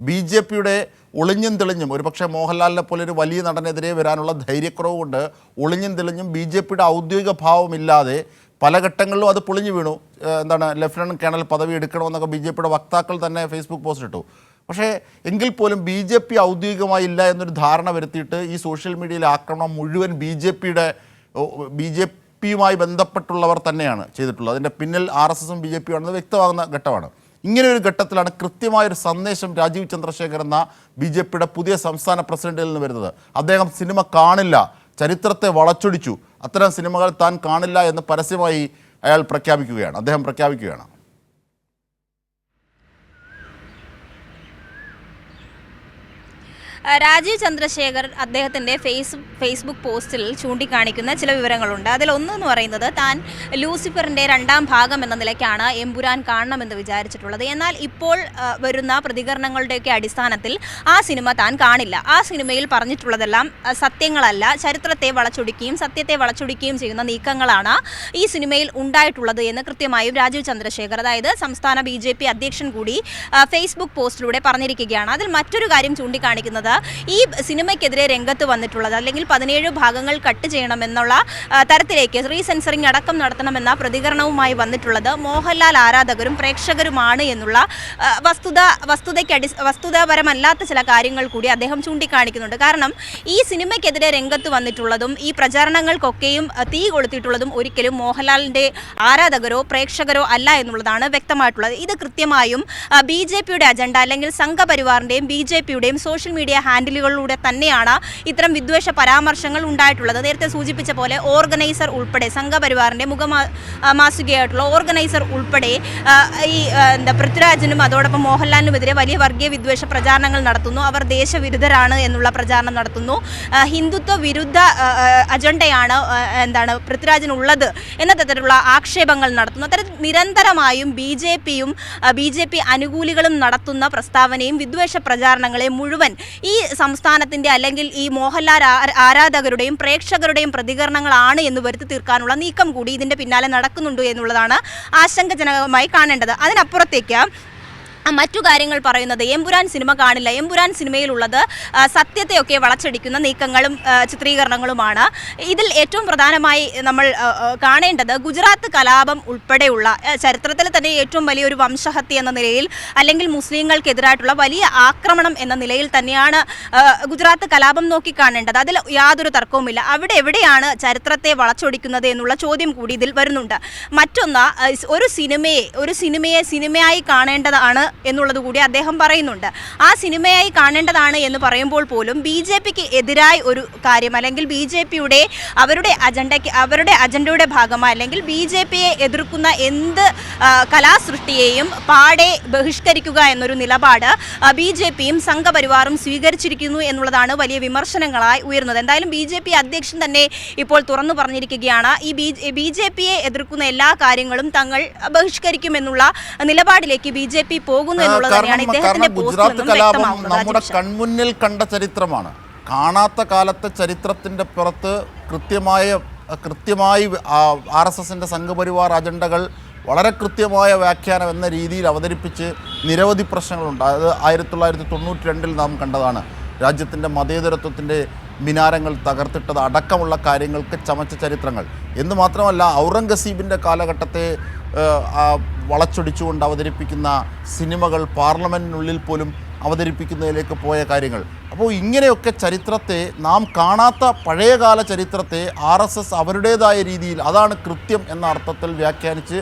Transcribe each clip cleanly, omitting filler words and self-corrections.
BJPയുടെ ഒളിഞ്ഞും തെളിഞ്ഞും ഒരുപക്ഷെ മോഹൻലാലിനെ പോലെ ഒരു വലിയ നടനെതിരെ വരാനുള്ള ധൈര്യക്കുറവ് കൊണ്ട് ഒളിഞ്ഞും തെളിഞ്ഞും BJPയുടെ ഔദ്യോഗിക ഭാവമില്ലാതെ പല ഘട്ടങ്ങളിലും അത് പൊളിഞ്ഞു വീണു. എന്താണ് ലഫ്റ്റനന്റ് കേണൽ പദവി എടുക്കണമെന്നൊക്കെ BJPയുടെ വക്താക്കൾ തന്നെ ഫേസ്ബുക്ക് പോസ്റ്റ് ഇട്ടു. പക്ഷേ എങ്കിൽ പോലും BJP ഔദ്യോഗികമായി ഇല്ല എന്നൊരു ധാരണ വരുത്തിയിട്ട് ഈ സോഷ്യൽ മീഡിയയിലെ ആക്രമണം മുഴുവൻ BJPയുമായി ബന്ധപ്പെട്ടുള്ളവർ തന്നെയാണ് ചെയ്തിട്ടുള്ളത്. അതിൻ്റെ പിന്നിൽ RSSും BJPയും ആണെന്ന് വ്യക്തമാകുന്ന ഘട്ടമാണ്. ഇങ്ങനെ ഒരു ഘട്ടത്തിലാണ് കൃത്യമായൊരു സന്ദേശം രാജീവ് ചന്ദ്രശേഖർ എന്ന BJPയുടെ പുതിയ സംസ്ഥാന പ്രസിഡന്റിൽ നിന്ന് വരുന്നത്. അദ്ദേഹം സിനിമ കാണില്ല, ചരിത്രത്തെ വളച്ചൊടിച്ചു, അത്തരം സിനിമകൾ താൻ കാണില്ല എന്ന് പരസ്യമായി അദ്ദേഹം പ്രഖ്യാപിക്കുകയാണ്. രാജീവ് ചന്ദ്രശേഖർ അദ്ദേഹത്തിൻ്റെ ഫേസ്ബുക്ക് പോസ്റ്റിൽ ചൂണ്ടിക്കാണിക്കുന്ന ചില വിവരങ്ങളുണ്ട്. അതിലൊന്നെന്ന് പറയുന്നത് താൻ ലൂസിഫറിൻ്റെ 2ാം ഭാഗം എന്ന നിലയ്ക്കാണ് എമ്പുരാൻ കാണണമെന്ന് വിചാരിച്ചിട്ടുള്ളത്. എന്നാൽ ഇപ്പോൾ വരുന്ന പ്രതികരണങ്ങളുടെയൊക്കെ അടിസ്ഥാനത്തിൽ ആ സിനിമ താൻ കാണില്ല. ആ സിനിമയിൽ പറഞ്ഞിട്ടുള്ളതെല്ലാം സത്യങ്ങളല്ല, ചരിത്രത്തെ വളച്ചൊടിക്കുകയും സത്യത്തെ വളച്ചൊടിക്കുകയും ചെയ്യുന്ന നീക്കങ്ങളാണ് ഈ സിനിമയിൽ ഉണ്ടായിട്ടുള്ളത് എന്ന് കൃത്യമായും രാജീവ് ചന്ദ്രശേഖർ, അതായത് സംസ്ഥാന BJP അധ്യക്ഷൻ കൂടി ഫേസ്ബുക്ക് പോസ്റ്റിലൂടെ പറഞ്ഞിരിക്കുകയാണ്. അതിൽ മറ്റൊരു കാര്യം ചൂണ്ടിക്കാണിക്കുന്നത് ഈ സിനിമയ്ക്കെതിരെ രംഗത്ത് വന്നിട്ടുള്ളത് അല്ലെങ്കിൽ 17 ഭാഗങ്ങൾ കട്ട് ചെയ്യണമെന്നുള്ള തരത്തിലേക്ക് റീസെൻസറിങ് അടക്കം നടത്തണമെന്ന പ്രതികരണവുമായി വന്നിട്ടുള്ളത് മോഹൻലാൽ ആരാധകരും പ്രേക്ഷകരുമാണ് എന്നുള്ള വസ്തുതാപരമല്ലാത്ത ചില കാര്യങ്ങൾ കൂടി അദ്ദേഹം ചൂണ്ടിക്കാണിക്കുന്നുണ്ട്. കാരണം ഈ സിനിമയ്ക്കെതിരെ രംഗത്ത് വന്നിട്ടുള്ളതും ഈ പ്രചാരണങ്ങൾക്കൊക്കെയും തീ കൊളുത്തിയിട്ടുള്ളതും ഒരിക്കലും മോഹൻലാലിൻ്റെ ആരാധകരോ പ്രേക്ഷകരോ അല്ല എന്നുള്ളതാണ് വ്യക്തമായിട്ടുള്ളത്. ഇത് കൃത്യമായും BJPയുടെ അജണ്ട അല്ലെങ്കിൽ സംഘപരിവാറിൻ്റെയും BJPയുടെയും സോഷ്യൽ മീഡിയ ഹാൻഡിലുകളിലൂടെ തന്നെയാണ് ഇത്തരം വിദ്വേഷ പരാമർശങ്ങൾ ഉണ്ടായിട്ടുള്ളത്. നേരത്തെ സൂചിപ്പിച്ച പോലെ ഓർഗനൈസർ ഉൾപ്പെടെ സംഘപരിവാറിൻ്റെ മുഖമാസുകയായിട്ടുള്ള ഓർഗനൈസർ ഉൾപ്പെടെ ഈ പൃഥ്വിരാജിനും അതോടൊപ്പം മോഹൻലാലിനുമെതിരെ വലിയ വർഗീയ വിദ്വേഷ പ്രചാരണങ്ങൾ നടത്തുന്നു. അവർ ദേശവിരുദ്ധരാണ് എന്നുള്ള പ്രചാരണം നടത്തുന്നു. ഹിന്ദുത്വ വിരുദ്ധ അജണ്ടയാണ് പൃഥ്വിരാജിനുള്ളത് എന്ന തരത്തിലുള്ള ആക്ഷേപങ്ങൾ നടത്തുന്നു. അത്തരത്തിൽ നിരന്തരമായും BJPയും BJP അനുകൂലികളും നടത്തുന്ന പ്രസ്താവനയും വിദ്വേഷ പ്രചാരണങ്ങളെ മുഴുവൻ ഈ സംസ്ഥാനത്തിൻ്റെ അല്ലെങ്കിൽ ഈ മോഹൻലാൽ ആരാധകരുടെയും പ്രേക്ഷകരുടെയും പ്രതികരണങ്ങളാണ് എന്ന് വരുത്തി തീർക്കാനുള്ള നീക്കം കൂടി ഇതിൻ്റെ പിന്നാലെ നടക്കുന്നുണ്ട് എന്നുള്ളതാണ് ആശങ്കജനകമായി കാണേണ്ടത്. അതിനപ്പുറത്തേക്ക് മറ്റു കാര്യങ്ങൾ പറയുന്നത് എമ്പുരാൻ സിനിമ കാണില്ല, എമ്പുരാൻ സിനിമയിലുള്ളത് സത്യത്തെയൊക്കെ വളച്ചടിക്കുന്ന നീക്കങ്ങളും ചിത്രീകരണങ്ങളുമാണ്. ഇതിൽ ഏറ്റവും പ്രധാനമായി നമ്മൾ കാണേണ്ടത് ഗുജറാത്ത് കലാപം ഉൾപ്പെടെയുള്ള ചരിത്രത്തിൽ തന്നെ ഏറ്റവും വലിയൊരു വംശഹത്യ എന്ന നിലയിൽ അല്ലെങ്കിൽ മുസ്ലിങ്ങൾക്കെതിരായിട്ടുള്ള വലിയ ആക്രമണം എന്ന നിലയിൽ തന്നെയാണ് ഗുജറാത്ത് കലാപം നോക്കിക്കാണേണ്ടത്. അതിൽ യാതൊരു തർക്കവുമില്ല. അവിടെ എവിടെയാണ് ചരിത്രത്തെ വളച്ചൊടിക്കുന്നത് എന്നുള്ള ചോദ്യം കൂടി ഇതിൽ വരുന്നുണ്ട്. മറ്റൊന്ന്, ഒരു സിനിമയെ സിനിമയായി കാണേണ്ടതാണ് എന്നുള്ളത് കൂടി അദ്ദേഹം പറയുന്നുണ്ട്. ആ സിനിമയായി കാണേണ്ടതാണ് എന്ന് പറയുമ്പോൾ പോലും BJPക്ക് എതിരായി ഒരു കാര്യം അല്ലെങ്കിൽ BJPയുടെ അവരുടെ അജണ്ടയുടെ ഭാഗമായി അല്ലെങ്കിൽ BJPയെ എതിർക്കുന്ന എന്ത് കലാസൃഷ്ടിയെയും പാടെ ബഹിഷ്കരിക്കുക എന്നൊരു നിലപാട് BJPയും സംഘപരിവാറും സ്വീകരിച്ചിരിക്കുന്നു എന്നുള്ളതാണ് വലിയ വിമർശനങ്ങളായി ഉയർന്നത്. എന്തായാലും BJP അധ്യക്ഷൻ തന്നെ ഇപ്പോൾ തുറന്നു പറഞ്ഞിരിക്കുകയാണ് ഈ BJPയെ എതിർക്കുന്ന എല്ലാ കാര്യങ്ങളും തങ്ങൾ ബഹിഷ്കരിക്കുമെന്നുള്ള നിലപാടിലേക്ക് BJP പോകുന്നു എന്നുള്ളത് തന്നെയാണ് ഇദ്ദേഹത്തിന്റെ ഗുജറാത്ത് കലാപം നമ്മുടെ കൺമുന്നിൽ കണ്ട ചരിത്രമാണ്. കാണാത്ത കാലത്തെ ചരിത്രത്തിന്റെ പുറത്ത് കൃത്യമായി RSSന്റെ സംഘപരിവാർ അജണ്ടകൾ വളരെ കൃത്യമായ വ്യാഖ്യാനം എന്ന രീതിയിൽ അവതരിപ്പിച്ച് നിരവധി പ്രശ്നങ്ങളുണ്ട്. അത് 1992 നാം കണ്ടതാണ്. രാജ്യത്തിൻ്റെ മതേതരത്വത്തിൻ്റെ മിനാരങ്ങൾ തകർത്തിട്ടത് അടക്കമുള്ള കാര്യങ്ങൾക്ക് ചമച്ച ചരിത്രങ്ങൾ എന്ന് മാത്രമല്ല ഔറംഗസീബിൻ്റെ കാലഘട്ടത്തെ വളച്ചൊടിച്ചുകൊണ്ട് അവതരിപ്പിക്കുന്ന സിനിമകൾ പാർലമെൻറ്റിനുള്ളിൽ പോലും അവതരിപ്പിക്കുന്നതിലേക്ക് പോയ കാര്യങ്ങൾ. അപ്പോൾ ഇങ്ങനെയൊക്കെ ചരിത്രത്തെ, നാം കാണാത്ത പഴയകാല ചരിത്രത്തെ RSS അവരുടേതായ രീതിയിൽ അതാണ് കൃത്യം എന്ന അർത്ഥത്തിൽ വ്യാഖ്യാനിച്ച്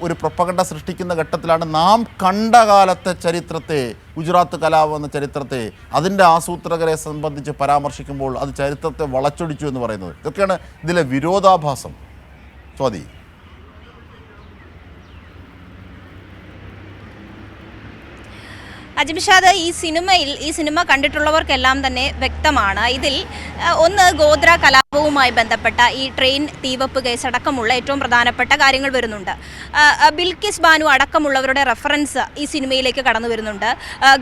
ഒരു പ്രൊപ്പഗണ്ട സൃഷ്ടിക്കുന്ന ഘട്ടത്തിലാണ് നാം കണ്ട കാലത്തെ ചരിത്രത്തെ, ഗുജറാത്ത് കലാപം എന്ന ചരിത്രത്തെ, അതിൻ്റെ ആസൂത്രകരെ സംബന്ധിച്ച് പരാമർശിക്കുമ്പോൾ അത് ചരിത്രത്തെ വളച്ചൊടിച്ചു എന്ന് പറയുന്നത്. ഇതൊക്കെയാണ് ഇതിലെ വിരോധാഭാസം. സ്വാതി, അജിംഷാദ്, ഈ സിനിമ കണ്ടിട്ടുള്ളവർക്കെല്ലാം തന്നെ വ്യക്തമാണ്. ഇതിൽ ഒന്ന് ഗോദ്ര കലാപം കലാപവുമായി ബന്ധപ്പെട്ട ഈ ട്രെയിൻ തീവപ്പ് കേസ് അടക്കമുള്ള ഏറ്റവും പ്രധാനപ്പെട്ട കാര്യങ്ങൾ വരുന്നുണ്ട്. ബിൽക്കിസ് ബാനു അടക്കമുള്ളവരുടെ റെഫറൻസ് ഈ സിനിമയിലേക്ക് കടന്നു വരുന്നുണ്ട്.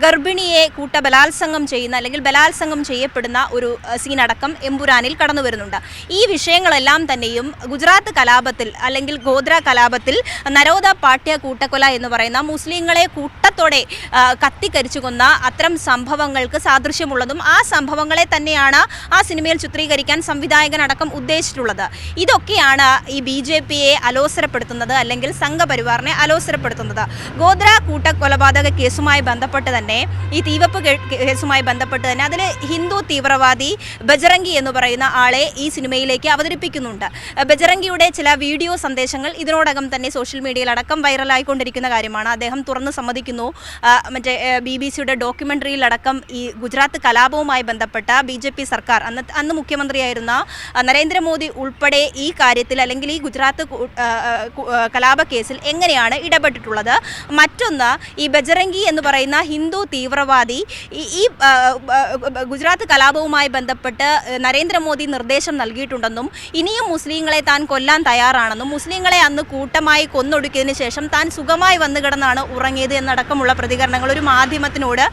ഗർഭിണിയെ ബലാത്സംഗം ചെയ്യുന്ന അല്ലെങ്കിൽ ബലാത്സംഗം ചെയ്യപ്പെടുന്ന ഒരു സീനടക്കം എമ്പുരാനിൽ കടന്നു വരുന്നുണ്ട്. ഈ വിഷയങ്ങളെല്ലാം തന്നെയും ഗുജറാത്ത് കലാപത്തിൽ അല്ലെങ്കിൽ ഗോദ്ര കലാപത്തിൽ നരോദ പാട്യ കൂട്ടക്കൊല എന്ന് പറയുന്ന മുസ്ലിങ്ങളെ കൂട്ടത്തോടെ കത്തിക്കരിച്ചു കൊന്ന അത്തരം സംഭവങ്ങൾക്ക് സാദൃശ്യമുള്ളതും ആ സംഭവങ്ങളെ തന്നെയാണ് ആ സിനിമയിൽ ചിത്രീകരിക്കാൻ സംവിധായകൻ അടക്കം ഉദ്ദേശിച്ചിട്ടുള്ളത്. ഇതൊക്കെയാണ് ഈ BJPയെ അലോസരപ്പെടുത്തുന്നത് അല്ലെങ്കിൽ സംഘപരിവാറിനെ അലോസരപ്പെടുത്തുന്നത്. ഗോദ്ര കൂട്ടക്കൊലപാതക കേസുമായി ബന്ധപ്പെട്ട് തന്നെ ഈ തീവപ്പ് കേസുമായി ബന്ധപ്പെട്ട് തന്നെ അതിൽ ഹിന്ദു തീവ്രവാദി ബജറംഗി എന്ന് പറയുന്ന ആളെ ഈ സിനിമയിലേക്ക് അവതരിപ്പിക്കുന്നുണ്ട്. ബജറംഗിയുടെ ചില വീഡിയോ സന്ദേശങ്ങൾ ഇതിനോടകം തന്നെ സോഷ്യൽ മീഡിയയിൽ അടക്കം വൈറലായിക്കൊണ്ടിരിക്കുന്ന കാര്യമാണ്. അദ്ദേഹം തുറന്ന് സമ്മതിക്കുന്നു. മറ്റേ BBC-യുടെ ഡോക്യുമെൻ്ററിയിലടക്കം ഈ ഗുജറാത്ത് കലാപവുമായി ബന്ധപ്പെട്ട BJP സർക്കാർ അന്ന് മുഖ്യമന്ത്രിയായിരുന്ന നരേന്ദ്രമോദി ഉൾപ്പെടെ ഈ കാര്യത്തിൽ അല്ലെങ്കിൽ ഈ ഗുജറാത്ത് കലാപ കേസിൽ എങ്ങനെയാണ് ഇടപെട്ടിട്ടുള്ളത്. മറ്റൊന്ന്, ഈ ബജറംഗി എന്ന് പറയുന്ന ഹിന്ദു തീവ്രവാദി ഈ ഗുജറാത്ത് കലാപവുമായി ബന്ധപ്പെട്ട് നരേന്ദ്രമോദി നിർദ്ദേശം നൽകിയിട്ടുണ്ടെന്നും ഇനിയും മുസ്ലിങ്ങളെ താൻ കൊല്ലാൻ തയ്യാറാണെന്നും മുസ്ലിങ്ങളെ അന്ന് കൂട്ടമായി കൊന്നൊടുക്കിയതിനു ശേഷം താൻ സുഖമായി വന്നു കിടന്നാണ് ഉറങ്ങിയത് എന്നടക്കമുള്ള പ്രതികരണങ്ങൾ ഒരു മാധ്യമത്തിനോട്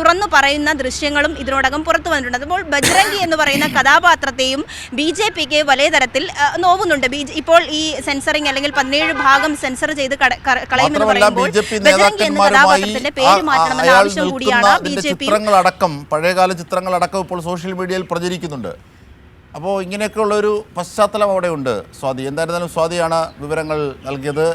തുറന്നു പറയുന്ന ദൃശ്യങ്ങളും ഇതിനോടകം പുറത്തു വന്നിട്ടുണ്ട്. അപ്പോൾ ബജറംഗി എന്ന് പറയുന്ന കഥാപാത്രത്തെയും BJPക്ക് വലിയ തരത്തിൽ നോവുന്നുണ്ട്. ഇപ്പോൾ ഈ സെൻസറിങ് അല്ലെങ്കിൽ 17 ഭാഗം സെൻസർ ചെയ്ത് കളയുമെന്ന് പറയുമ്പോൾ ബജറംഗി എന്ന കഥാപാത്രത്തിന്റെ പേര് മാറ്റണമെന്ന ആവശ്യം കൂടിയാണ് ചിത്രങ്ങളടക്കം പഴയകാല ചിത്രങ്ങളടക്കം ഇപ്പോൾ സോഷ്യൽ മീഡിയയിൽ പ്രചരിക്കുന്നുണ്ട്. അപ്പോൾ ഇങ്ങനെയൊക്കെയുള്ളൊരു പശ്ചാത്തലം അവിടെ ഉണ്ട്. സ്വാതി, എന്തായിരുന്നാലും സ്വാതിയാണ് വിവരങ്ങൾ നൽകിയത്.